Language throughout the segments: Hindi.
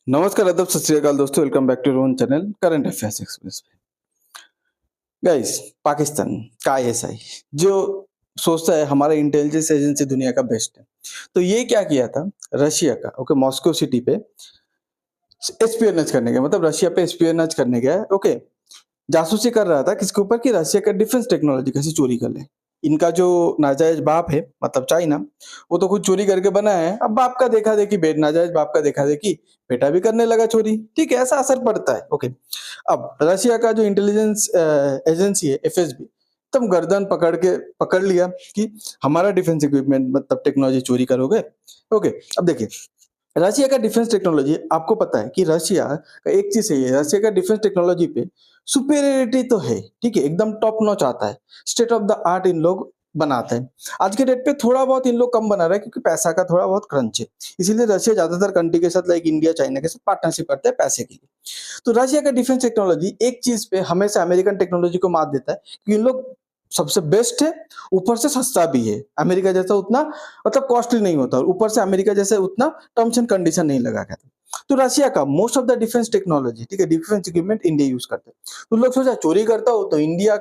नमस्कार, आदाब, सत श्री अकाल दोस्तों। Welcome back to your own channel current affairs express पे। गाइस, पाकिस्तान का आईएसआई जो सोचता है हमारा इंटेलिजेंस एजेंसी दुनिया का बेस्ट है, तो ये क्या किया था रशिया का मॉस्को सिटी पे एस्पियोनेज करने गया, मतलब रशिया पे एस्पियोनेज करने गया। जासूसी कर रहा था किसके ऊपर कि रशिया का डिफेंस टेक्नोलॉजी कैसे चोरी कर ले। इनका जो नाजायज बाप है मतलब चाइना, वो तो खुद चोरी करके बनाया है। अब बाप का देखा देखी नाजायज बाप का देखा देखी बेटा भी करने लगा चोरी। ठीक है, ऐसा असर पड़ता है। अब रशिया का जो इंटेलिजेंस एजेंसी है एफएसबी, तब गर्दन पकड़ लिया कि हमारा डिफेंस इक्विपमेंट मतलब टेक्नोलॉजी चोरी करोगे। ओके, अब देखिए रशिया का डिफेंस टेक्नोलॉजी, आपको पता है कि रशिया का एक चीज है, रशिया का डिफेंस टेक्नोलॉजी पे सुपेरियरिटी तो है। ठीक है, एकदम टॉप नॉच आता है, state of the art in लोग बनाते हैं। आज के डेट पे थोड़ा बहुत इन लोग कम बना रहे हैं क्योंकि पैसा का थोड़ा बहुत क्रंच है, इसीलिए रशिया ज्यादातर कंट्री के साथ लाइक इंडिया चाइना के साथ पार्टनरशिप करता है पैसे के लिए। तो रशिया का डिफेंस टेक्नोलॉजी एक चीज पे हमेशा अमेरिकन टेक्नोलॉजी को मात देता है कि इन लोग सबसे बेस्ट है, ऊपर से सस्ता भी है। अमेरिका जैसा उतना मतलब कॉस्टली नहीं होता, और ऊपर से अमेरिका जैसे उतना टर्म्स एंड कंडीशन नहीं लगा करता। तो रशिया का most of the defence technology, ठीक है, डिफेंस इक्विपमेंट इंडिया यूज करते हैं। तो लोग सोचा चोरी करता हो तो इंडिया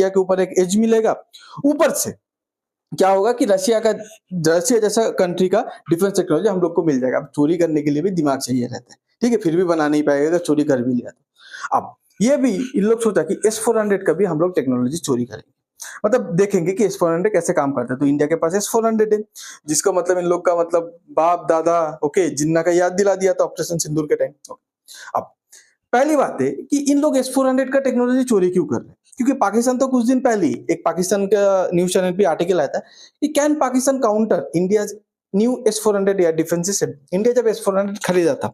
के ऊपर एक एज मिलेगा। ऊपर से क्या होगा कि रशिया जैसा कंट्री का डिफेंस टेक्नोलॉजी हम लोग को मिल जाएगा। अब चोरी करने के लिए भी दिमाग चाहिए रहता है, ठीक है, फिर भी बना नहीं पाएगा अगर चोरी कर भी लिया तो। अब ये भी इन लोग सोचा कि S-400 का भी हम लोग टेक्नोलॉजी चोरी करेंगे, मतलब देखेंगे कि S-400 कैसे काम करता है। तो इंडिया के पास S-400 है, जिसका मतलब इन लोग का मतलब बाप दादा जिन्ना का याद दिला दिया था ऑपरेशन सिंदूर के टाइम। अब पहली बात है कि इन लोग S-400 का टेक्नोलॉजी चोरी क्यों कर रहे हैं, क्योंकि पाकिस्तान तो कुछ दिन पहले ही एक पाकिस्तान का न्यूज चैनल पे आर्टिकल आया था कि can Pakistan counter India new S-400 air defence system. India जब S-400 खरीदा था,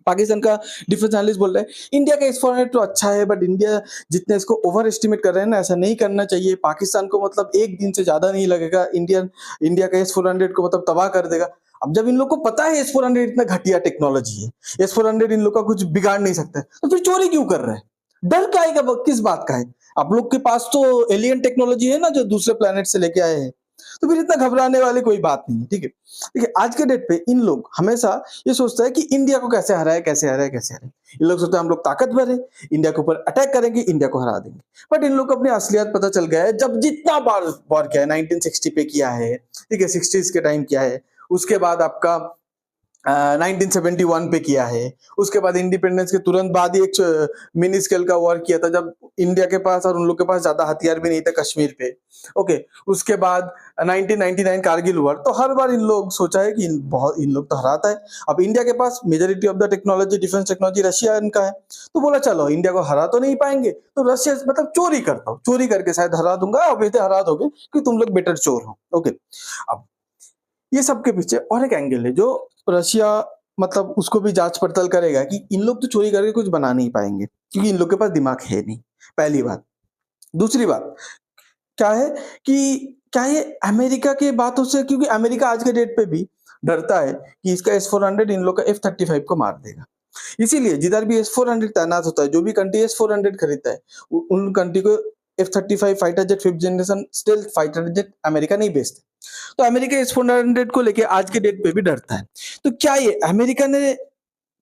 पाकिस्तान का डिफेंस एनालिस्ट बोल रहा है इंडिया का S-400 तो अच्छा है, बट इंडिया जितने इसको ओवर एस्टिमेट कर रहे हैं ना, ऐसा नहीं करना चाहिए। पाकिस्तान को मतलब एक दिन से ज्यादा नहीं लगेगा, इंडिया का S-400 को मतलब तबाह कर देगा। अब जब इन लोग को पता है S-400 इतना घटिया टेक्नोलॉजी है, S-400 इन लोग का कुछ बिगाड़ नहीं सकता है, तो फिर चोरी क्यों कर रहे हैं? डर का है, किस बात का है? आप लोग के पास तो एलियन टेक्नोलॉजी है ना, जो दूसरे प्लेनेट से लेके आए हैं, तो फिर इतना घबराने वाली कोई बात नहीं है। ठीक है, देखिए आज के डेट पे इन लोग हमेशा ये सोचता है कि इंडिया को कैसे हराए, कैसे हराए, कैसे हराए। इन लोग सोचते हैं हम लोग ताकतवर है, इंडिया के ऊपर अटैक करेंगे, इंडिया को हरा देंगे। बट इन लोग को अपनी असलियत पता चल गया है, जब जितना बार वॉर किया है, 1960 पे किया है, ठीक है, 60s के टाइम किया है, उसके बाद आपका 1971 पे किया है, उसके बाद इंडिपेंडेंस के तुरंत बाद ही एक मिनी स्केल का वॉर किया था, जब इंडिया के पास और उन लोग के पास ज्यादा हथियार भी नहीं थे कश्मीर पे। ओके, उसके बाद 1999 कारगिल वॉर। तो हर बार इन लोग सोचा है कि इन लोग तो हराता है। अब इंडिया के पास majority of the technology, defence technology Russia का है, तो बोला चलो इंडिया को हरा तो नहीं पाएंगे, तो रशिया मतलब चोरी करता हूँ, चोरी करके शायद हरा दूंगा, अब ये हरा दोगे कि तुम लोग बेटर चोर हो। ओके, अब ये सब के पीछे और एक एंगल है जो रशिया मतलब उसको भी जांच पड़ताल करेगा कि इन लोग तो चोरी करके कुछ बना नहीं पाएंगे क्योंकि इन लोग के पास दिमाग है नहीं, पहली बात। दूसरी बात क्या है कि क्या ये अमेरिका की बातों से, क्योंकि अमेरिका आज के डेट पे भी डरता है कि इसका S-400 इन लोग का F-35 को मार देगा। इसीलिए जिधर भी S-400 तैनात होता है, जो भी कंट्री S-400 खरीदता है, उन कंट्री को F-35 fighter jet 5th generation stealth fighter jet America नहीं बेचते। तो अमेरिका S-400 को लेके आज के डेट पे भी डरता है। तो क्या ये अमेरिका ने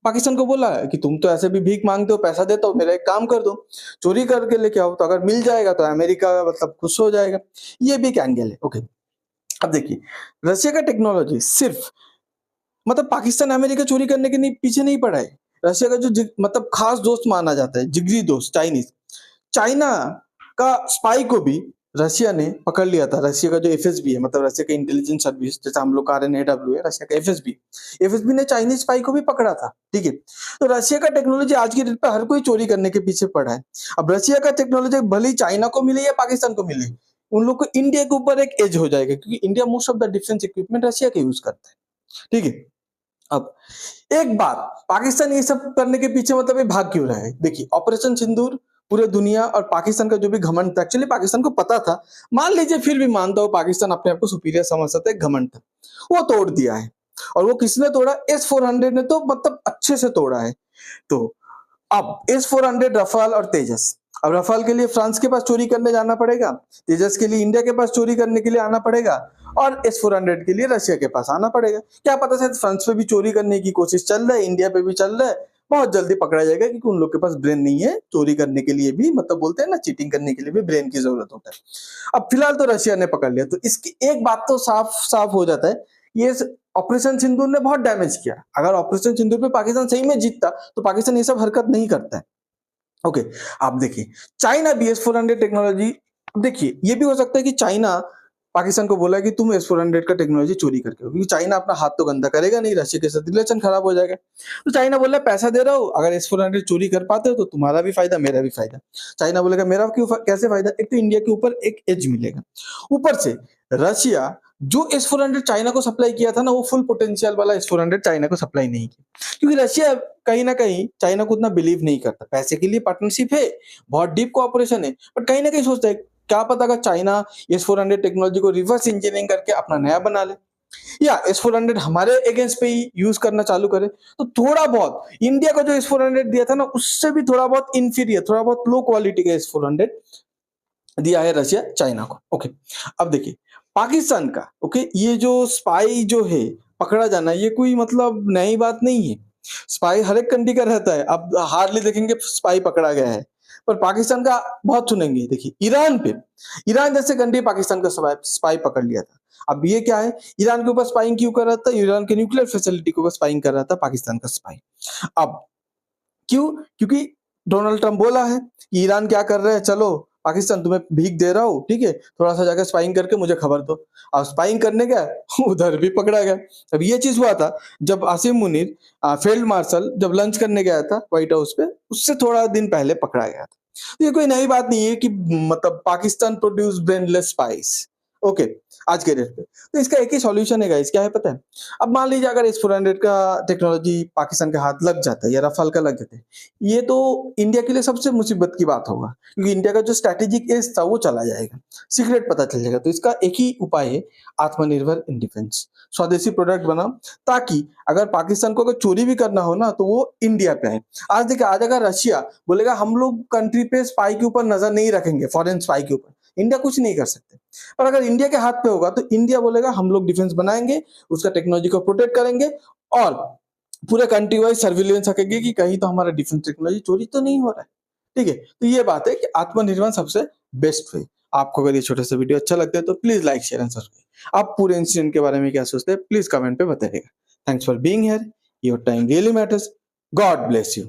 पाकिस्तान को बोला है कि तुम तो ऐसे भी भीख मांगते हो, पैसा देता हो, मेरा एक काम कर दो, चोरी करके लेके आओ, तो अगर मिल जाएगा तो अमेरिका मतलब खुश हो जाएगा। ये भी एक एंगल है। ओके, अब देखिए रशिया का टेक्नोलॉजी सिर्फ मतलब पाकिस्तान अमेरिका चोरी करने के पीछे नहीं पड़ा है। रशिया का जो मतलब खास दोस्त माना जाता है, जिगरी दोस्त, चाइना का स्पाई को भी रशिया ने पकड़ लिया था। रशिया का जो एफएसबी है, मतलब रशिया का इंटेलिजेंस सर्विस, जैसे हम लोग का RNAW है, रशिया का एफएसबी ने चाइनीज स्पाई को भी पकड़ा था। ठीक है, तो रशिया का टेक्नोलॉजी आज की डेट पे हर कोई चोरी करने के पीछे पड़ा है। अब रशिया का टेक्नोलॉजी भले ही चाइना को मिले या पाकिस्तान को मिले, उन लोग को इंडिया के ऊपर एक एज हो जाएगा, क्योंकि India most of the defence equipment Russia का यूज करता है। ठीक है, अब एक बात, पाकिस्तान ये सब करने के पीछे मतलब ये भाग क्यों रहा है? देखिए ऑपरेशन सिंदूर पूरे दुनिया और पाकिस्तान का जो भी घमंड था, एक्चुअली पाकिस्तान को पता था, मान लीजिए फिर भी मानता हूं पाकिस्तान अपने आप को सुपीरियर समझता था, एक घमंड था, वो तोड़ दिया है। और वो किसने तोड़ा? S-400 ने तो मतलब अच्छे से तोड़ा है। तो अब S-400, रफाल और तेजस, अब रफाल के लिए फ्रांस के पास चोरी करने जाना पड़ेगा, तेजस के लिए इंडिया के पास चोरी करने के लिए आना पड़ेगा, और S-400 के लिए रशिया के पास आना पड़ेगा। क्या पता शायद फ्रांस पे भी चोरी करने की कोशिश चल रहा है, इंडिया पे भी चल रहा है, बहुत जल्दी पकड़ा जाएगा क्योंकि उन लोग के पास ब्रेन नहीं है, चोरी करने के लिए भी मतलब बोलते हैं ना चीटिंग करने के लिए भी ब्रेन की जरूरत होता है। अब फिलहाल तो रशिया ने पकड़ लिया, तो इसकी एक बात तो साफ हो जाता है, ये ऑपरेशन सिंदूर ने बहुत डैमेज किया। अगर ऑपरेशन सिंदूर पे पाकिस्तान सही में जीतता तो पाकिस्तान ये सब हरकत नहीं करता है। ओके, आप देखिए चाइना भी S-400 टेक्नोलॉजी, देखिए ये भी हो सकता है कि चाइना पाकिस्तान को बोला कि तुम S-400 का टेक्नोलॉजी चोरी करके हो, क्योंकि चाइना अपना हाथ तो गंदा करेगा नहीं, रशिया के साथ रिलेशन खराब हो जाएगा। तो चाइना बोला पैसा दे रहा हूँ, अगर S-400 चोरी कर पाते हो तो तुम्हारा भी फायदा मेरा भी फायदा। चाइना बोलेगा मेरा क्यों कैसे फायदा, एक तो इंडिया के ऊपर एक एज मिलेगा, ऊपर से रशिया जो S-400 चाइना को सप्लाई किया था ना, वो फुल पोटेंशियल वाला S-400 चाइना को सप्लाई नहीं किया, क्योंकि रशिया कहीं ना कहीं चाइना को उतना बिलीव नहीं करता। पैसे के लिए पार्टनरशिप है, बहुत डीप कोऑपरेशन है, बट कहीं ना कहीं सोचता है क्या पता अगर चाइना S-400 टेक्नोलॉजी को रिवर्स इंजीनियरिंग करके अपना नया बना ले, या S-400 हमारे अगेंस्ट पे ही यूज करना चालू करे, तो थोड़ा बहुत इंडिया को जो S-400 दिया था ना, उससे भी थोड़ा बहुत इंफीरियर, थोड़ा बहुत लो क्वालिटी का S-400 दिया है रशिया चाइना को। ओके, अब देखिए पाकिस्तान का, ओके, ये जो स्पाई जो है पकड़ा जाना, ये कोई मतलब नई बात नहीं है। स्पाई हर एक कंट्री का रहता है, अब हार्डली देखेंगे स्पाई पकड़ा गया है, पर पाकिस्तान का बहुत सुनेंगे। देखिए ईरान पे, ईरान जैसे कंट्री पाकिस्तान का स्पाई पकड़ लिया था। अब ये क्या है, ईरान के ऊपर स्पाइंग क्यों कर रहा था, ईरान के न्यूक्लियर फैसिलिटी के ऊपर स्पाइंग कर रहा था पाकिस्तान का स्पाई। अब क्यों, क्योंकि डोनाल्ड ट्रंप बोला है कि ईरान क्या कर रहे हैं, चलो पाकिस्तान तुम्हें भीख दे रहा हूँ, ठीक है, थोड़ा सा जाकर स्पाइंग करके मुझे खबर दो। अब स्पाइंग करने गया उधर भी पकड़ा गया। अब ये चीज हुआ था जब आसिम मुनीर फील्ड मार्शल जब लंच करने गया था व्हाइट हाउस पे, उससे थोड़ा दिन पहले पकड़ा गया था। तो ये कोई नई बात नहीं है कि मतलब Pakistan produce brainless spice. Okay, आज के डेट पे तो इसका एक ही सॉल्यूशन है गाइस, क्या है पता है? अब मान लीजिए अगर S-400 का टेक्नोलॉजी पाकिस्तान के हाथ लग जाता है या रफाल का लग जाता है, ये तो इंडिया के लिए सबसे मुसीबत की बात होगा, क्योंकि इंडिया का जो स्ट्रैटेजिक एज था वो चला जाएगा, सीक्रेट पता चल जाएगा। तो इसका एक ही उपाय है, आत्मनिर्भर इन डिफेंस, स्वदेशी प्रोडक्ट बनाओ, ताकि अगर पाकिस्तान को अगर चोरी भी करना हो ना तो वो इंडिया पे आए। आज देखिए, आज अगर रशिया बोलेगा हम लोग कंट्री पे स्पाई के ऊपर नजर नहीं रखेंगे, फॉरेन स्पाई के ऊपर, इंडिया कुछ नहीं कर सकते। पर अगर इंडिया के हाथ पे होगा तो इंडिया बोलेगा हम लोग डिफेंस बनाएंगे, उसका टेक्नोलॉजी को प्रोटेक्ट करेंगे, और पूरे कंट्री वाइज सर्विलेंस रखेंगे कि कहीं तो हमारा डिफेंस टेक्नोलॉजी चोरी तो नहीं हो रहा है। ठीक है, तो ये बात है कि आत्मनिर्भर सबसे बेस्ट वे। आपको अगर ये छोटा सा वीडियो अच्छा लगता है तो please like share and subscribe. आप पूरे इंसिडेंट के बारे में क्या सोचते हैं प्लीज कमेंट पे बताइएगा। Thanks for being here, your time really matters. God bless you.